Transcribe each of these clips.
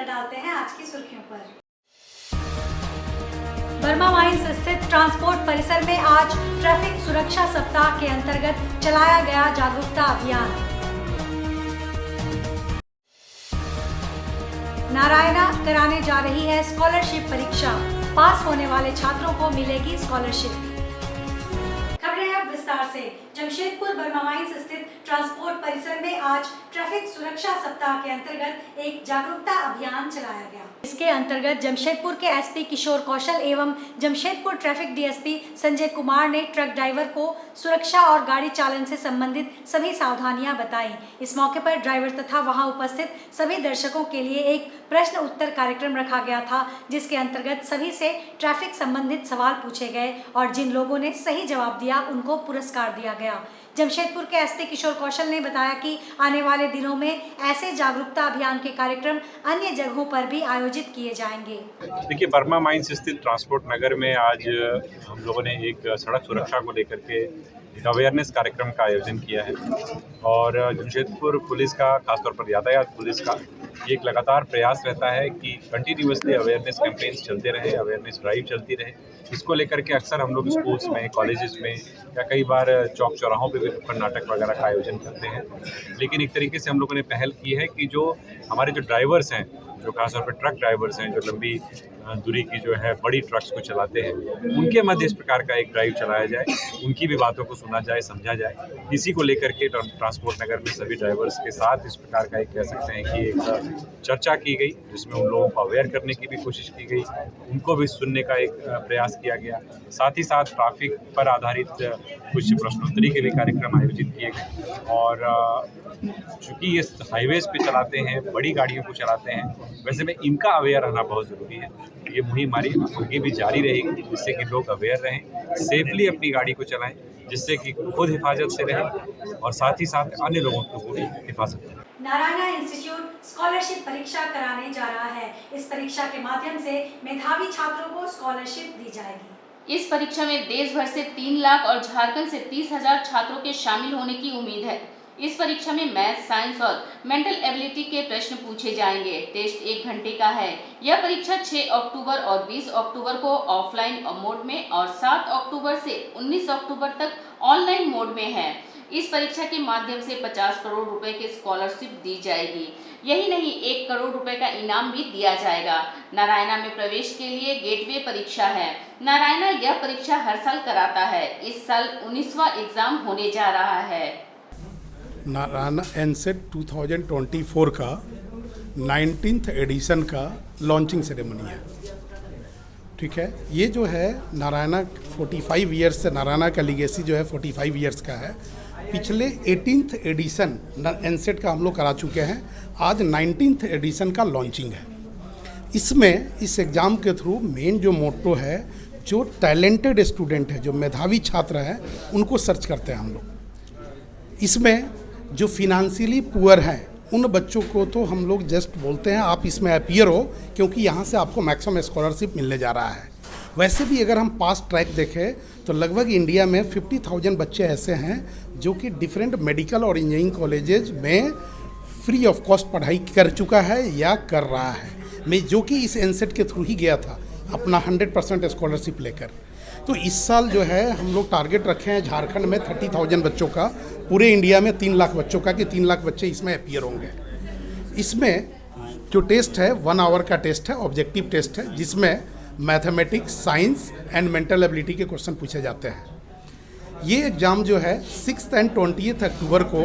नजर डालते हैं आज की सुर्खियों पर। बर्मा माइंस स्थित ट्रांसपोर्ट परिसर में आज ट्रैफिक सुरक्षा सप्ताह के अंतर्गत चलाया गया जागरूकता अभियान। नारायणा कराने जा रही है स्कॉलरशिप परीक्षा, पास होने वाले छात्रों को मिलेगी स्कॉलरशिप। खबरें अब विस्तार से। जमशेदपुर बर्मा माइंस स्थित ट्रांसपोर्ट परिसर में आज ट्रैफिक सुरक्षा सप्ताह के अंतर्गत एक जागरूकता अभियान चलाया गया। इसके अंतर्गत जमशेदपुर के एसपी किशोर कौशल एवं जमशेदपुर ट्रैफिक डीएसपी संजय कुमार ने ट्रक ड्राइवर को सुरक्षा और गाड़ी चालन से संबंधित सभी सावधानियां बताई। इस मौके पर ड्राइवर तथा वहां उपस्थित सभी दर्शकों के लिए एक प्रश्न उत्तर कार्यक्रम रखा गया था, जिसके अंतर्गत सभी से ट्रैफिक संबंधित सवाल पूछे गए और जिन लोगों ने सही जवाब दिया उनको पुरस्कार दिया गया। जमशेदपुर के एसपी किशोर कौशल ने बताया कि आने वाले दिनों में ऐसे जागरूकता अभियान के कार्यक्रम अन्य जगहों पर भी आयोजित किए जाएंगे। देखिए, बर्मा माइंस स्थित ट्रांसपोर्ट नगर में आज हम लोगों ने एक सड़क सुरक्षा को लेकर के एक अवेयरनेस कार्यक्रम का आयोजन किया है और जमशेदपुर पुलिस का, खासतौर पर यातायात पुलिस का ये एक लगातार प्रयास रहता है कि कंटिन्यूअसली अवेयरनेस कैंपेन्स चलते रहे, अवेयरनेस ड्राइव चलती रहे। इसको लेकर के अक्सर हम लोग स्कूल्स में, कॉलेजेस में या कई बार चौक चौराहों पे भी नुक्कड़ नाटक वगैरह का आयोजन करते हैं। लेकिन एक तरीके से हम लोगों ने पहल की है कि जो हमारे जो ड्राइवर्स हैं, जो खासतौर पर ट्रक ड्राइवर्स हैं, जो लंबी दूरी की जो है बड़ी ट्रक्स को चलाते हैं, उनके मध्य इस प्रकार का एक ड्राइव चलाया जाए, उनकी भी बातों को सुना जाए, समझा जाए। इसी को लेकर के ट्रांसपोर्ट नगर में सभी ड्राइवर्स के साथ इस प्रकार का एक कह सकते हैं कि एक चर्चा की गई, जिसमें उन लोगों को अवेयर करने की भी कोशिश की गई, उनको भी सुनने का एक प्रयास किया गया। साथ ही साथ ट्रैफिक पर आधारित कुछ प्रश्नोत्तरी के भी कार्यक्रम आयोजित किए गए और चूँकि ये हाईवेज पे चलाते हैं, बड़ी गाड़ियों को चलाते हैं, वैसे में इनका अवेयर रहना बहुत ज़रूरी है। ये मुहिम हमारी आगे भी जारी रहेगी, जिससे कि लोग अवेयर रहें, सेफली अपनी गाड़ी को चलाएं, जिससे कि खुद हिफाजत से रहें और साथ ही साथ अन्य लोगों को भी हिफाजत करें। नारायणा इंस्टीट्यूट स्कॉलरशिप परीक्षा कराने जा रहा है। इस परीक्षा के माध्यम से मेधावी छात्रों को स्कॉलरशिप दी जाएगी। इस परीक्षा में देश भर से 3 लाख और झारखंड से 30,000 छात्रों के शामिल होने की उम्मीद है। इस परीक्षा में मैथ, साइंस और मेंटल एबिलिटी के प्रश्न पूछे जाएंगे। टेस्ट 1 घंटे का है। यह परीक्षा 6 अक्टूबर और 20 अक्टूबर को ऑफलाइन मोड में और 7 अक्टूबर से 19 अक्टूबर तक ऑनलाइन मोड में है। इस परीक्षा के माध्यम से 50 करोड़ रुपए की स्कॉलरशिप दी जाएगी। यही नहीं, 1 करोड़ रुपए का इनाम भी दिया जाएगा। नारायणा में प्रवेश के लिए गेटवे परीक्षा है। नारायणा यह परीक्षा हर साल कराता है। इस साल 19वां एग्जाम होने जा रहा है। नारायणा एनसेट 2024 का 19th एडिशन का लॉन्चिंग सेरेमनी है। ठीक है, ये जो है नारायणा 45 ईयर्स से, नारायणा का लीगेसी जो है 45 ईयर्स का है। पिछले 18th एडिशन एनसेट का हम लोग करा चुके हैं। आज 19th एडिशन का लॉन्चिंग है। इसमें इस एग्ज़ाम के थ्रू मेन जो मोटो है, जो टैलेंटेड स्टूडेंट है, जो मेधावी छात्र हैं, उनको सर्च करते हैं हम लोग। इसमें जो फिनेंशियली पुअर हैं, उन बच्चों को तो हम लोग जस्ट बोलते हैं आप इसमें अपीयर हो, क्योंकि यहाँ से आपको मैक्सिमम स्कॉलरशिप मिलने जा रहा है। वैसे भी अगर हम पास्ट ट्रैक देखें तो लगभग इंडिया में 50,000 बच्चे ऐसे हैं जो कि डिफरेंट मेडिकल और इंजीनियरिंग कॉलेजेस में फ्री ऑफ कॉस्ट पढ़ाई कर चुका है या कर रहा है। मैं जो कि इस एनसेट के थ्रू ही गया था अपना 100% स्कॉलरशिप लेकर। तो इस साल जो है हम लोग टारगेट रखे हैं झारखंड में 30,000 बच्चों का, पूरे इंडिया में 3 लाख बच्चों का, कि 3 लाख बच्चे इसमें अपीयर होंगे। इसमें जो टेस्ट है 1 आवर का टेस्ट है, ऑब्जेक्टिव टेस्ट है, जिसमें mathematics, science and mental ability के क्वेश्चन पूछे जाते हैं। ये एग्ज़ाम जो है 6 और 20 अक्टूबर को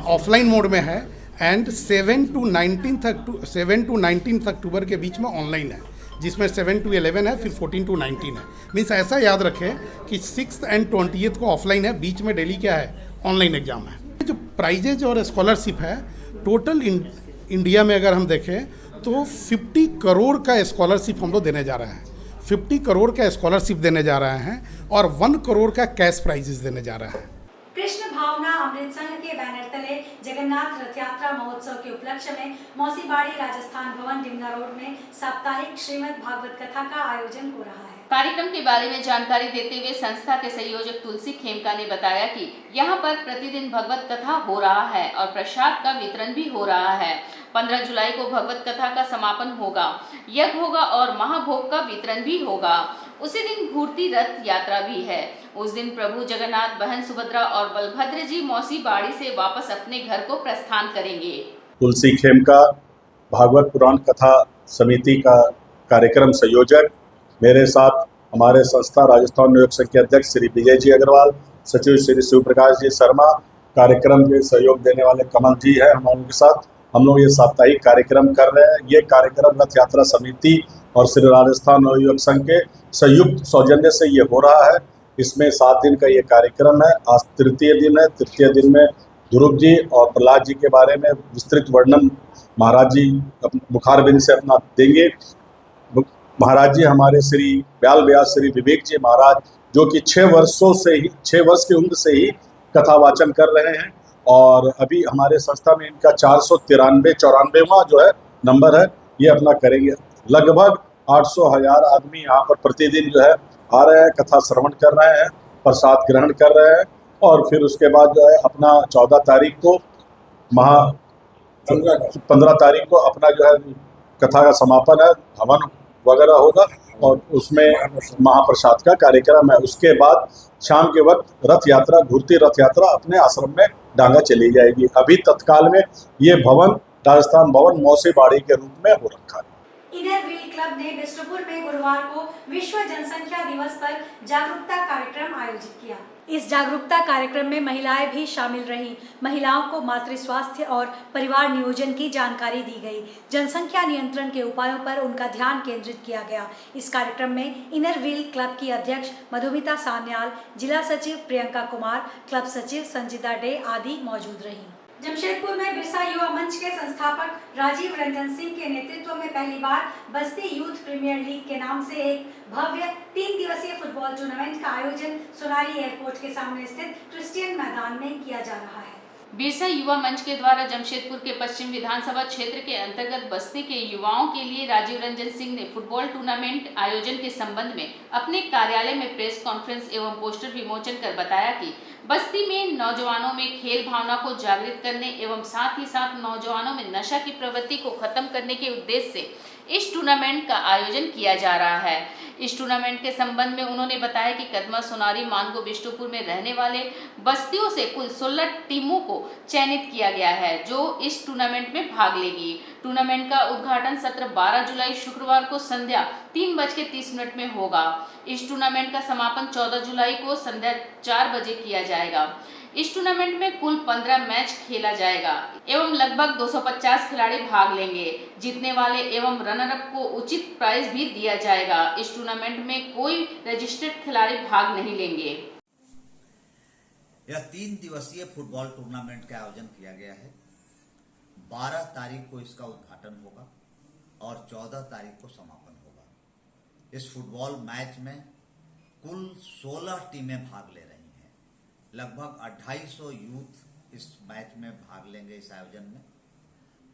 ऑफलाइन मोड में है एंड 7 to 19 अक्टूबर के बीच में ऑनलाइन है, जिसमें 7 to 11 है, फिर 14 to 19 है। मीन्स ऐसा याद रखें कि 6 और 20 को ऑफलाइन है, बीच में डेली क्या है, ऑनलाइन एग्जाम है। जो प्राइजेज और स्कॉलरशिप है टोटल इंडिया में अगर हम देखें तो 50 करोड़ का स्कॉलरशिप हम लोग देने जा रहे हैं। 50 करोड़ का स्कॉलरशिप देने जा रहे हैं और 1 करोड़ का कैश प्राइजेस देने जा रहे हैं। कृष्ण भावना अमृत संघ के बैनर तले जगन्नाथ रथ यात्रा महोत्सव के उपलक्ष्य में मौसीबाड़ी राजस्थान भवन डिमना रोड में साप्ताहिक श्रीमद् भागवत कथा का आयोजन हो रहा है। कार्यक्रम के बारे में जानकारी देते हुए संस्था के संयोजक तुलसी खेमका ने बताया कि यहाँ पर प्रतिदिन भगवत कथा हो रहा है और प्रसाद का वितरण भी हो रहा है। 15 जुलाई को भगवत कथा का समापन होगा, यज्ञ होगा और महाभोग का वितरण भी होगा। उसी दिन घूरती रथ यात्रा भी है। उस दिन प्रभु जगन्नाथ, बहन सुभद्रा और बलभद्र जी मौसी बाड़ी से वापस अपने घर को प्रस्थान करेंगे। तुलसी खेमका भागवत पुराण कथा समिति का कार्यक्रम संयोजक, मेरे साथ हमारे संस्था राजस्थान नियोग संघ के अध्यक्ष श्री विजय जी अग्रवाल, सचिव श्री शिव प्रकाश जी शर्मा, कार्यक्रम के सहयोग देने वाले कमल जी है हमारे के साथ। हम लोग ये साप्ताहिक कार्यक्रम कर रहे हैं। ये कार्यक्रम रथ यात्रा समिति और श्री राजस्थान नियोग संघ के संयुक्त सौजन्य से ये हो रहा है। इसमें 7 दिन का ये कार्यक्रम है। आज तृतीय दिन है। तृतीय दिन में ध्रुव जी और प्रहलाद जी के बारे में विस्तृत वर्णन महाराज जी बुखार बिंद से अपना देंगे। महाराज जी हमारे श्री ब्याल व्यास श्री विवेक जी महाराज, जो कि 6 वर्ष की उम्र से ही कथा वाचन कर रहे हैं और अभी हमारे संस्था में इनका 493-94वां जो है नंबर है, ये अपना करेंगे। लगभग 800,000 आदमी यहाँ पर प्रतिदिन जो है आ रहे हैं, कथा श्रवण कर रहे हैं, प्रसाद ग्रहण कर रहे हैं और फिर उसके बाद जो है अपना 14 तारीख को 15 तारीख को अपना जो है कथा का समापन है, हवन वगैरह होगा और उसमें महाप्रसाद का कार्यक्रम है। उसके बाद शाम के वक्त रथ यात्रा, घूरती रथ यात्रा अपने आश्रम में डांगा चली जाएगी। अभी तत्काल में ये भवन राजस्थान भवन मौसी बाड़ी के रूप में हो रखा है। इनर व्हील क्लब ने बिष्टुपुर में गुरुवार को विश्व जनसंख्या दिवस पर जागरूकता कार्यक्रम आयोजित किया। इस जागरूकता कार्यक्रम में महिलाएं भी शामिल रहीं। महिलाओं को मातृ स्वास्थ्य और परिवार नियोजन की जानकारी दी गई। जनसंख्या नियंत्रण के उपायों पर उनका ध्यान केंद्रित किया गया। इस कार्यक्रम में इनर व्हील क्लब की अध्यक्ष मधुमिता सान्याल, जिला सचिव प्रियंका कुमार, क्लब सचिव संजीता डे आदि मौजूद रहीं। जमशेदपुर में बिरसा युवा मंच के संस्थापक राजीव रंजन सिंह के नेतृत्व में पहली बार बस्ती यूथ प्रीमियर लीग के नाम से एक भव्य 3 दिवसीय फुटबॉल टूर्नामेंट का आयोजन सोनाली एयरपोर्ट के सामने स्थित क्रिश्चियन मैदान में किया जा रहा है। बिरसा युवा मंच के द्वारा जमशेदपुर के पश्चिम विधानसभा क्षेत्र के अंतर्गत बस्ती के युवाओं के लिए राजीव रंजन सिंह ने फुटबॉल टूर्नामेंट आयोजन के संबंध में अपने कार्यालय में प्रेस कॉन्फ्रेंस एवं पोस्टर विमोचन कर बताया कि बस्ती में नौजवानों में खेल भावना को जागृत करने एवं साथ ही साथ नौजवानों में नशा की प्रवृत्ति को खत्म करने के उद्देश्य से इस टूर्नामेंट का आयोजन किया जा रहा है। इस टूर्नामेंट के संबंध में उन्होंने बताया कि कदमा, सोनारी, मानगो, बिष्टुपुर में रहने वाले बस्तियों से कुल 16 टीमों को चयनित किया गया है जो इस टूर्नामेंट में भाग लेगी। टूर्नामेंट का उद्घाटन सत्र 12 जुलाई शुक्रवार को संध्या 3:30 में होगा। इस टूर्नामेंट का समापन 14 जुलाई को संध्या 4 बजे किया जाएगा। इस टूर्नामेंट में कुल 15 मैच खेला जाएगा एवं लगभग 250 खिलाड़ी भाग लेंगे। जीतने वाले एवं रनर अप को उचित प्राइज भी दिया जाएगा। इस टूर्नामेंट में कोई रजिस्टर्ड खिलाड़ी भाग नहीं लेंगे। यह 3 दिवसीय फुटबॉल टूर्नामेंट का आयोजन किया गया है। 12 तारीख को इसका उद्घाटन होगा और 14 तारीख को समापन होगा। इस फुटबॉल मैच में कुल 16 टीमें भाग ले रही हैं। लगभग 250 यूथ इस मैच में भाग लेंगे। इस आयोजन में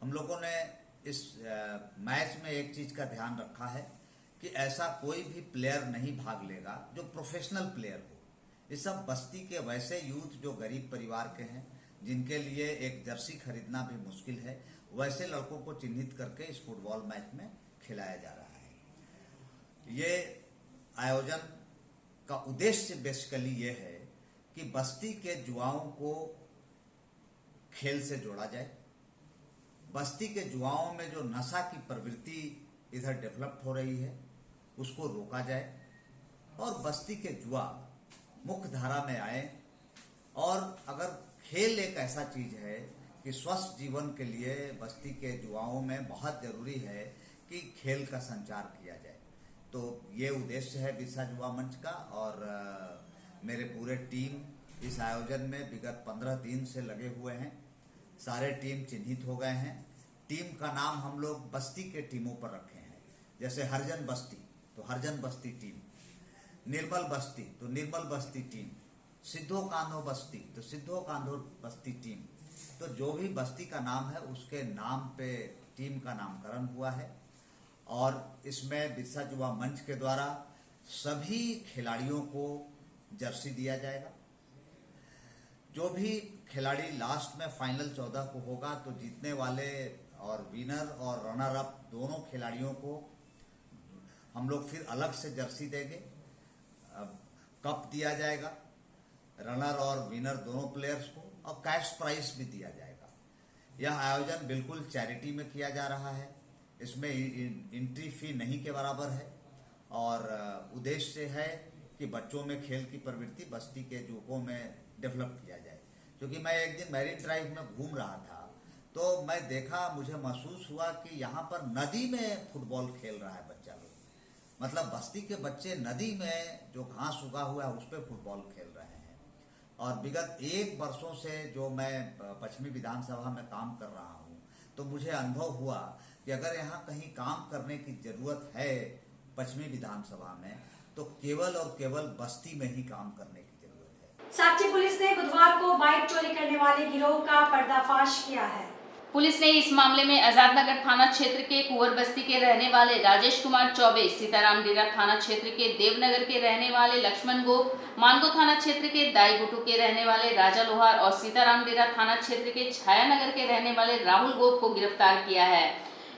हम लोगों ने इस मैच में एक चीज का ध्यान रखा है कि ऐसा कोई भी प्लेयर नहीं भाग लेगा जो प्रोफेशनल प्लेयर हो। ये सब बस्ती के वैसे यूथ जो गरीब परिवार के हैं, जिनके लिए एक जर्सी खरीदना भी मुश्किल है, वैसे लड़कों को चिन्हित करके इस फुटबॉल मैच में खिलाया जा रहा है। ये आयोजन का उद्देश्य बेसिकली ये है कि बस्ती के युवाओं को खेल से जोड़ा जाए, बस्ती के युवाओं में जो नशा की प्रवृत्ति इधर डेवलप हो रही है उसको रोका जाए और बस्ती के युवा मुख्य धारा में आए। और अगर खेल एक ऐसा चीज है कि स्वस्थ जीवन के लिए बस्ती के युवाओं में बहुत जरूरी है कि खेल का संचार किया जाए, तो ये उद्देश्य है बिरसा युवा मंच का। और मेरे पूरे टीम इस आयोजन में विगत 15 दिन से लगे हुए हैं। सारे टीम चिन्हित हो गए हैं। टीम का नाम हम लोग बस्ती के टीमों पर रखे हैं। जैसे हरजन बस्ती तो हरजन बस्ती टीम, निर्मल बस्ती तो निर्मल बस्ती टीम, सिद्धो कांधो बस्ती तो सिद्धो कांधो बस्ती टीम। तो जो भी बस्ती का नाम है उसके नाम पे टीम का नामकरण हुआ है। और इसमें बिरसा युवा मंच के द्वारा सभी खिलाड़ियों को जर्सी दिया जाएगा। जो भी खिलाड़ी लास्ट में फाइनल 14 को होगा तो जीतने वाले और विनर और रनर अप दोनों खिलाड़ियों को हम लोग फिर अलग से जर्सी देंगे, कप दिया जाएगा रनर और विनर दोनों प्लेयर्स को, और कैश प्राइज भी दिया जाएगा। यह आयोजन बिल्कुल चैरिटी में किया जा रहा है, इसमें एंट्री फी नहीं के बराबर है और उद्देश्य है कि बच्चों में खेल की प्रवृत्ति बस्ती के युवकों में डेवलप किया जाए। क्योंकि मैं एक दिन मैरिन ड्राइव में घूम रहा था तो मैं देखा, मुझे महसूस हुआ कि यहाँ पर नदी में फुटबॉल खेल रहा है बच्चा लोग, मतलब बस्ती के बच्चे नदी में जो घास उगा हुआ है उस पर फुटबॉल खेल रहे हैं। और विगत 1 वर्षों से जो मैं पश्चिमी विधानसभा में काम कर रहा हूँ तो मुझे अनुभव हुआ कि अगर यहाँ कहीं काम करने की जरूरत है पश्चिमी विधानसभा में तो केवल और केवल बस्ती में ही काम करने की जरूरत है। साकची पुलिस ने बुधवार को बाइक चोरी करने वाले गिरोह का पर्दाफाश किया है। पुलिस ने इस मामले में आजादनगर थाना क्षेत्र के कुंवर बस्ती के रहने वाले राजेश कुमार चौबे, सीताराम डेरा थाना क्षेत्र के देवनगर के रहने वाले लक्ष्मण गोप, मानगो थाना क्षेत्र के दाईगुटू के रहने वाले राजा लोहार और सीताराम डेरा थाना क्षेत्र के छायानगर के रहने वाले राहुल गोप को गिरफ्तार किया है।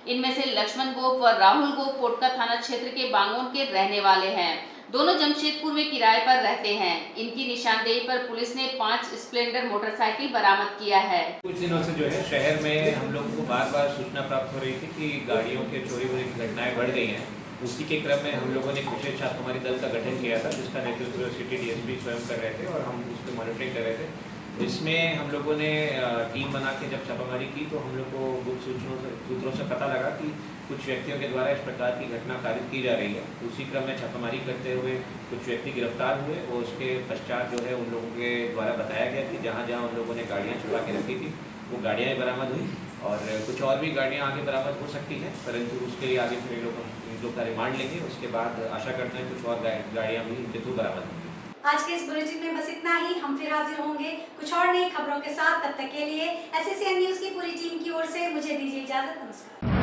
इनमें से लक्ष्मण गोप व राहुल गोप पोटका थाना क्षेत्र के बांगोन के रहने वाले हैं। दोनों जमशेदपुर में किराए पर रहते हैं। इनकी निशानदेही पर पुलिस ने 5 स्प्लेंडर मोटरसाइकिल बरामद किया है। कुछ दिनों से जो है शहर में हम लोगों को बार बार सूचना प्राप्त हो रही थी कि गाड़ियों के चोरी होने की घटनाएं बढ़ गई हैं। उसी के क्रम में हम लोगों ने विशेष छापामारी दल का गठन किया था, जिसका नेतृत्व सिटी डीएसपी स्वयं कर रहे थे और हम उस पर मॉनिटरिंग कर रहे थे। इसमें हम लोगों ने टीम बना के जब छापामारी की तो हम लोग को गुप्त सूत्रों से पता लगा कि कुछ व्यक्तियों के द्वारा इस प्रकार की घटना कारित की जा रही है। उसी क्रम में छापामारी करते हुए कुछ व्यक्ति गिरफ्तार हुए और उसके पश्चात जो है उन लोगों के द्वारा बताया गया कि जहाँ जहाँ उन लोगों ने गाड़ियाँ छुपा के रखी थी वो गाड़ियाँ बरामद हुई और कुछ और भी गाड़ियाँ आगे बरामद हो सकती हैं, परंतु उसके लिए आगे फिर इन लोग का रिमांड लेंगे। उसके बाद आशा करते हैं कुछ और गाड़ियाँ भी इनके थ्रू बरामद होंगी। आज के इस बुलेटिन में बस इतना ही। हम फिर हाजिर होंगे कुछ और नई खबरों के साथ। तब तक के लिए SSCN न्यूज की पूरी टीम की ओर से मुझे दीजिए इजाजत। नमस्कार।